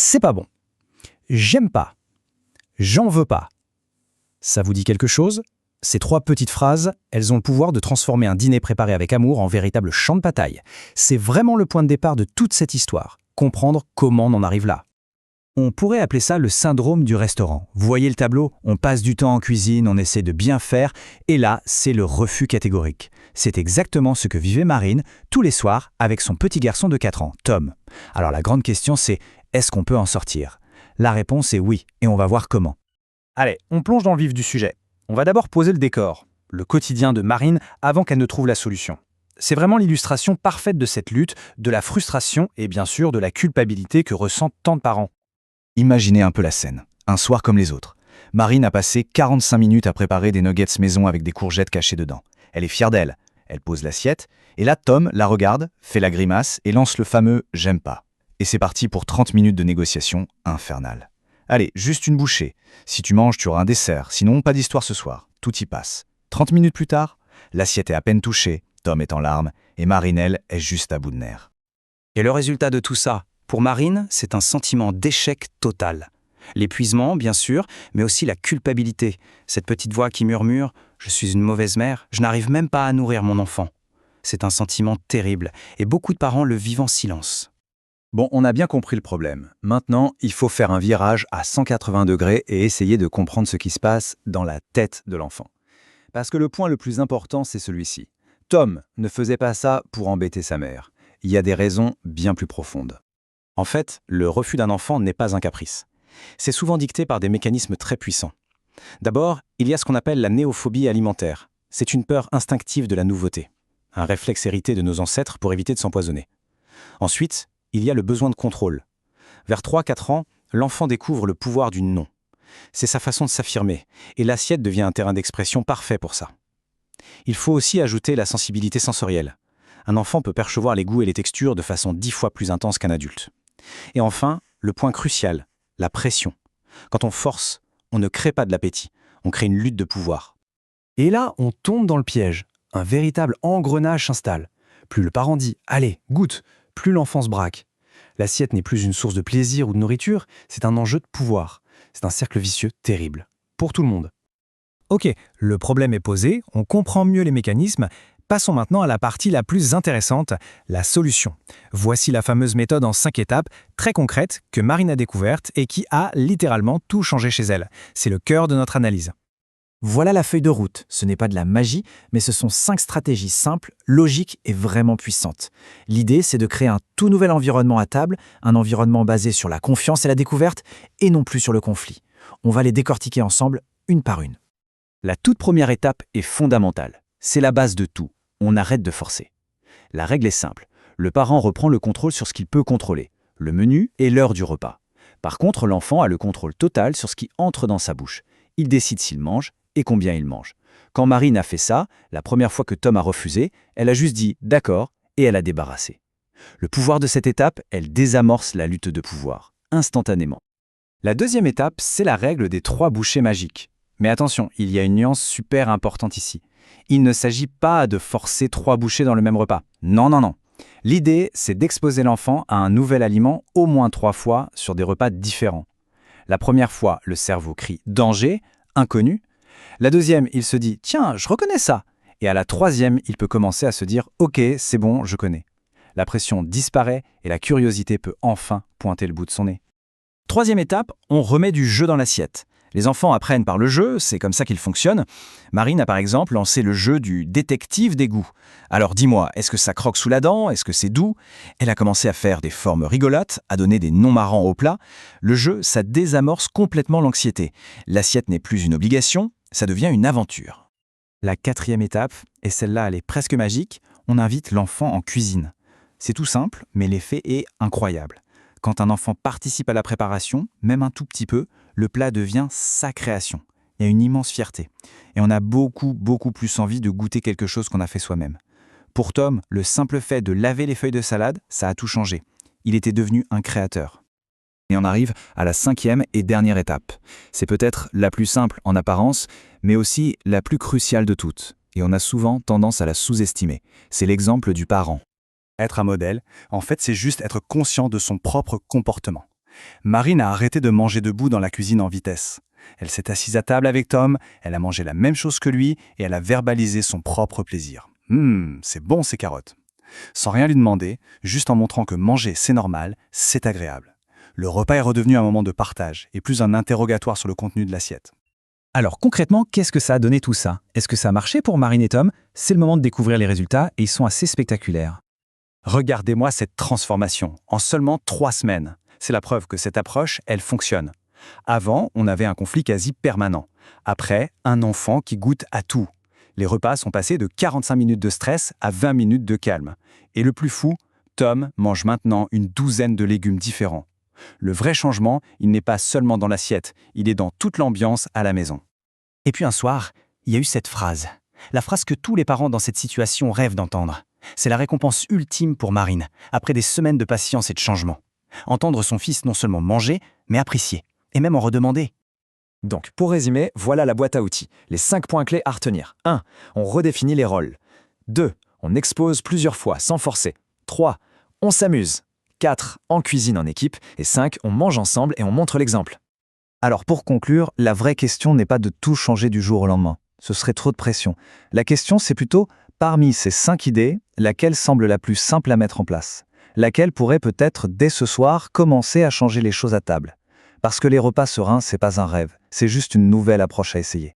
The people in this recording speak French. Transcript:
C'est pas bon. J'aime pas. J'en veux pas. Ça vous dit quelque chose? Ces 3 petites phrases, elles ont le pouvoir de transformer un dîner préparé avec amour en véritable champ de bataille. C'est vraiment le point de départ de toute cette histoire, comprendre comment on en arrive là. On pourrait appeler ça le syndrome du restaurant. Vous voyez le tableau? On passe du temps en cuisine, on essaie de bien faire, et là, c'est le refus catégorique. C'est exactement ce que vivait Marine tous les soirs avec son petit garçon de 4 ans, Tom. Alors la grande question c'est, est-ce qu'on peut en sortir? La réponse est oui, et on va voir comment. Allez, on plonge dans le vif du sujet. On va d'abord poser le décor, le quotidien de Marine avant qu'elle ne trouve la solution. C'est vraiment l'illustration parfaite de cette lutte, de la frustration et bien sûr de la culpabilité que ressentent tant de parents. Imaginez un peu la scène. Un soir comme les autres. Marine a passé 45 minutes à préparer des nuggets maison avec des courgettes cachées dedans. Elle est fière d'elle. Elle pose l'assiette, et là Tom la regarde, fait la grimace et lance le fameux « j'aime pas ». Et c'est parti pour 30 minutes de négociation infernale. Allez, juste une bouchée. Si tu manges, tu auras un dessert. Sinon, pas d'histoire ce soir. Tout y passe. 30 minutes plus tard, l'assiette est à peine touchée, Tom est en larmes, et Marine, elle, est juste à bout de nerfs. Et le résultat de tout ça, pour Marine, c'est un sentiment d'échec total. L'épuisement, bien sûr, mais aussi la culpabilité. Cette petite voix qui murmure « Je suis une mauvaise mère, je n'arrive même pas à nourrir mon enfant ». C'est un sentiment terrible, et beaucoup de parents le vivent en silence. Bon, on a bien compris le problème. Maintenant, il faut faire un virage à 180 degrés et essayer de comprendre ce qui se passe dans la tête de l'enfant. Parce que le point le plus important, c'est celui-ci. Tom ne faisait pas ça pour embêter sa mère. Il y a des raisons bien plus profondes. En fait, le refus d'un enfant n'est pas un caprice. C'est souvent dicté par des mécanismes très puissants. D'abord, il y a ce qu'on appelle la néophobie alimentaire. C'est une peur instinctive de la nouveauté, un réflexe hérité de nos ancêtres pour éviter de s'empoisonner. Ensuite, il y a le besoin de contrôle. Vers 3-4 ans, l'enfant découvre le pouvoir du non. C'est sa façon de s'affirmer, et l'assiette devient un terrain d'expression parfait pour ça. Il faut aussi ajouter la sensibilité sensorielle. Un enfant peut percevoir les goûts et les textures de façon 10 fois plus intense qu'un adulte. Et enfin, le point crucial, la pression. Quand on force, on ne crée pas de l'appétit, on crée une lutte de pouvoir. Et là, on tombe dans le piège. Un véritable engrenage s'installe. Plus le parent dit « Allez, goûte », plus l'enfant se braque. L'assiette n'est plus une source de plaisir ou de nourriture, c'est un enjeu de pouvoir. C'est un cercle vicieux terrible, pour tout le monde. Ok, le problème est posé, on comprend mieux les mécanismes. Passons maintenant à la partie la plus intéressante, la solution. Voici la fameuse méthode en 5 étapes, très concrète, que Marine a découverte et qui a littéralement tout changé chez elle. C'est le cœur de notre analyse. Voilà la feuille de route. Ce n'est pas de la magie, mais ce sont 5 stratégies simples, logiques et vraiment puissantes. L'idée, c'est de créer un tout nouvel environnement à table, un environnement basé sur la confiance et la découverte, et non plus sur le conflit. On va les décortiquer ensemble, une par une. La toute première étape est fondamentale. C'est la base de tout. On arrête de forcer. La règle est simple. Le parent reprend le contrôle sur ce qu'il peut contrôler, le menu et l'heure du repas. Par contre, l'enfant a le contrôle total sur ce qui entre dans sa bouche. Il décide s'il mange et combien il mange. Quand Marine a fait ça, la première fois que Tom a refusé, elle a juste dit « d'accord » et elle a débarrassé. Le pouvoir de cette étape, elle désamorce la lutte de pouvoir, instantanément. La deuxième étape, c'est la règle des 3 bouchées magiques. Mais attention, il y a une nuance super importante ici. Il ne s'agit pas de forcer 3 bouchées dans le même repas. Non, non, non. L'idée, c'est d'exposer l'enfant à un nouvel aliment au moins 3 fois sur des repas différents. La première fois, le cerveau crie « danger »,« inconnu ». La deuxième, il se dit « tiens, je reconnais ça ». Et à la troisième, il peut commencer à se dire « ok, c'est bon, je connais ». La pression disparaît et la curiosité peut enfin pointer le bout de son nez. Troisième étape, on remet du jeu dans l'assiette. Les enfants apprennent par le jeu, c'est comme ça qu'ils fonctionnent. Marine a par exemple lancé le jeu du détective des goûts. Alors dis-moi, est-ce que ça croque sous la dent? Est-ce que c'est doux? Elle a commencé à faire des formes rigolotes, à donner des noms marrants au plat. Le jeu, ça désamorce complètement l'anxiété. L'assiette n'est plus une obligation, ça devient une aventure. La quatrième étape, et celle-là elle est presque magique, on invite l'enfant en cuisine. C'est tout simple, mais l'effet est incroyable. Quand un enfant participe à la préparation, même un tout petit peu, le plat devient sa création. Il y a une immense fierté. Et on a beaucoup plus envie de goûter quelque chose qu'on a fait soi-même. Pour Tom, le simple fait de laver les feuilles de salade, ça a tout changé. Il était devenu un créateur. Et on arrive à la 5e et dernière étape. C'est peut-être la plus simple en apparence, mais aussi la plus cruciale de toutes. Et on a souvent tendance à la sous-estimer. C'est l'exemple du parent. Être un modèle, en fait, c'est juste être conscient de son propre comportement. Marine a arrêté de manger debout dans la cuisine en vitesse. Elle s'est assise à table avec Tom, elle a mangé la même chose que lui et elle a verbalisé son propre plaisir. C'est bon ces carottes. Sans rien lui demander, juste en montrant que manger c'est normal, c'est agréable. Le repas est redevenu un moment de partage et plus un interrogatoire sur le contenu de l'assiette. Alors concrètement, qu'est-ce que ça a donné tout ça? Est-ce que ça a marché pour Marine et Tom? C'est le moment de découvrir les résultats et ils sont assez spectaculaires. Regardez-moi cette transformation, en seulement 3 semaines. C'est la preuve que cette approche, elle fonctionne. Avant, on avait un conflit quasi permanent. Après, un enfant qui goûte à tout. Les repas sont passés de 45 minutes de stress à 20 minutes de calme. Et le plus fou, Tom mange maintenant une 12aine de légumes différents. Le vrai changement, il n'est pas seulement dans l'assiette, il est dans toute l'ambiance à la maison. Et puis un soir, il y a eu cette phrase. La phrase que tous les parents dans cette situation rêvent d'entendre. C'est la récompense ultime pour Marine, après des semaines de patience et de changement. Entendre son fils non seulement manger, mais apprécier, et même en redemander. Donc, pour résumer, voilà la boîte à outils. Les 5 points clés à retenir. 1. On redéfinit les rôles. 2. On expose plusieurs fois, sans forcer. 3. On s'amuse. 4. On cuisine en équipe. Et 5. On mange ensemble et on montre l'exemple. Alors pour conclure, la vraie question n'est pas de tout changer du jour au lendemain. Ce serait trop de pression. La question c'est plutôt, parmi ces 5 idées, laquelle semble la plus simple à mettre en place? Laquelle pourrait peut-être, dès ce soir, commencer à changer les choses à table? Parce que les repas sereins, c'est pas un rêve, c'est juste une nouvelle approche à essayer.